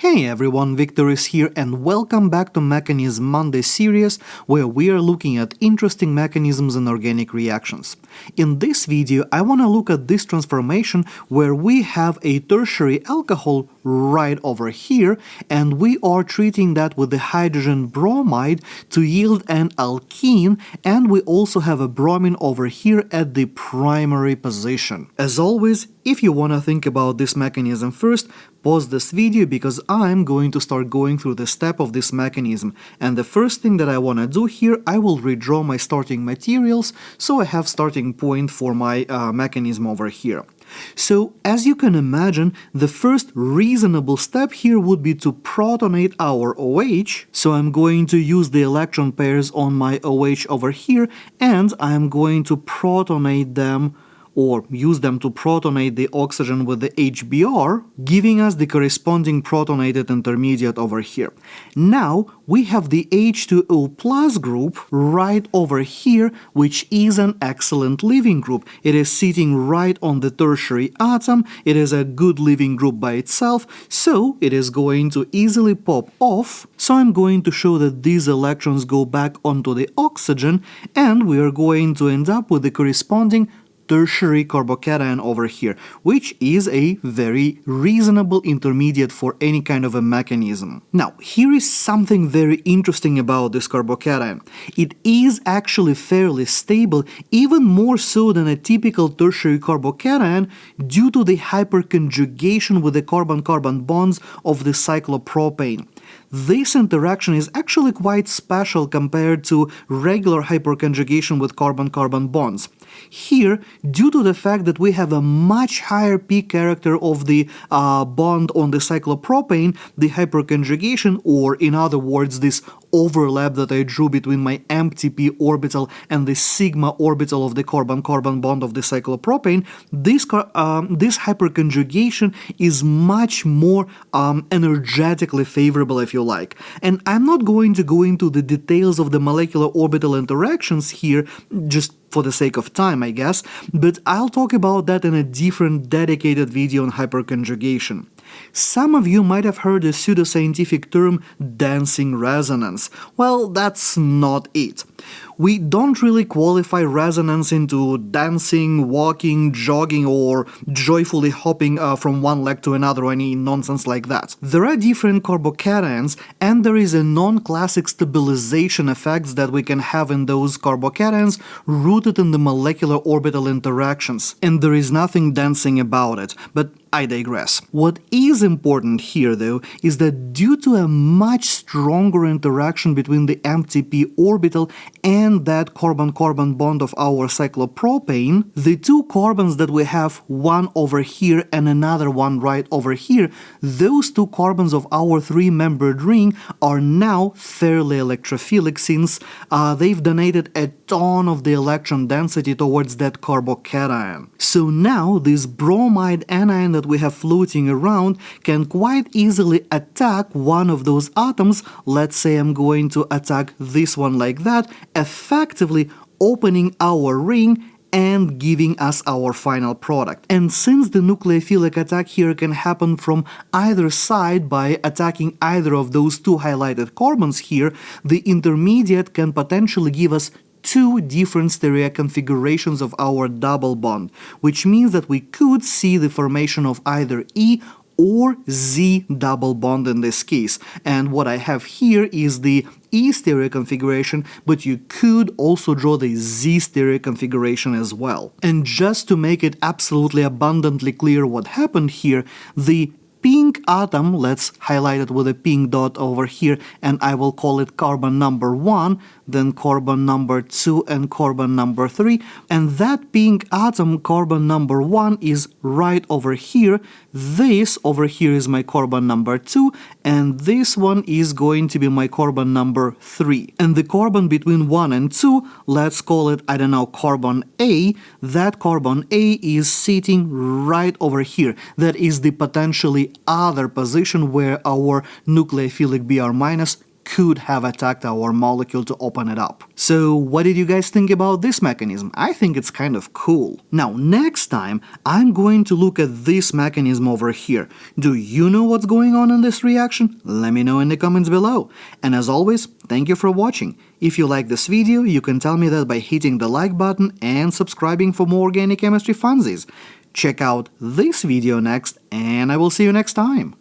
Hey everyone, Victor is here and welcome back to Mechanism Monday series where we are looking at interesting mechanisms in organic reactions. In this video I want to look at this transformation where we have a tertiary alcohol right over here and we are treating that with the hydrogen bromide to yield an alkene, and we also have a bromine over here at the primary position. As always, if you want to think about this mechanism first, pause this video because I'm going to start going through the step of this mechanism, and the first thing that I want to do here, I will redraw my starting materials so I have starting point for my mechanism over here. So, as you can imagine, the first reasonable step here would be to protonate our OH. So I'm going to use the electron pairs on my OH over here, and I'm going to protonate them or use them to protonate the oxygen with the HBr, giving us the corresponding protonated intermediate over here. Now we have the H2O plus group right over here, which is an excellent leaving group. It is sitting right on the tertiary atom, it is a good leaving group by itself, so it is going to easily pop off. So I'm going to show that these electrons go back onto the oxygen, and we are going to end up with the corresponding tertiary carbocation over here, which is a very reasonable intermediate for any kind of a mechanism. Now, here is something very interesting about this carbocation. It is actually fairly stable, even more so than a typical tertiary carbocation, due to the hyperconjugation with the carbon-carbon bonds of the cyclopropane. This interaction is actually quite special compared to regular hyperconjugation with carbon-carbon bonds. Here, due to the fact that we have a much higher peak character of the bond on the cyclopropane, the hyperconjugation, or in other words, this overlap that I drew between my empty p orbital and the sigma orbital of the carbon-carbon bond of the cyclopropane, this hyperconjugation is much more energetically favorable, if you like. And I'm not going to go into the details of the molecular orbital interactions here, just for the sake of time, I guess, but I'll talk about that in a different dedicated video on hyperconjugation. Some of you might have heard the pseudoscientific term dancing resonance. Well, that's not it. We don't really qualify resonance into dancing, walking, jogging, or joyfully hopping from one leg to another or any nonsense like that. There are different carbocations, and there is a non-classic stabilization effects that we can have in those carbocations rooted in the molecular orbital interactions. And there is nothing dancing about it, but I digress. What is important here, though, is that due to a much stronger interaction between the empty p orbital and that carbon-carbon bond of our cyclopropane, the two carbons that we have, one over here and another one right over here, those two carbons of our three-membered ring are now fairly electrophilic, since they've donated a ton of the electron density towards that carbocation. So now this bromide anion that we have floating around can quite easily attack one of those atoms. Let's say I'm going to attack this one like that, effectively opening our ring and giving us our final product. And since the nucleophilic attack here can happen from either side by attacking either of those two highlighted carbons here, the intermediate can potentially give us two different stereo configurations of our double bond, which means that we could see the formation of either E or Z double bond in this case. And what I have here is the E stereo configuration, but you could also draw the Z stereo configuration as well. And just to make it absolutely abundantly clear what happened here, the pink atom, let's highlight it with a pink dot over here, and I will call it carbon number 1, then carbon number 2 and carbon number 3, and that pink atom, carbon number 1, is right over here. This over here is my carbon number 2, and this one is going to be my carbon number 3. And the carbon between 1 and 2, let's call it, I don't know, carbon A. That carbon A is sitting right over here. That is the potentially other position where our nucleophilic Br- could have attacked our molecule to open it up. So what did you guys think about this mechanism? I think it's kind of cool. Now, next time, I'm going to look at this mechanism over here. Do you know what's going on in this reaction? Let me know in the comments below. And as always, thank you for watching. If you like this video, you can tell me that by hitting the like button and subscribing for more organic chemistry funsies. Check out this video next, and I will see you next time.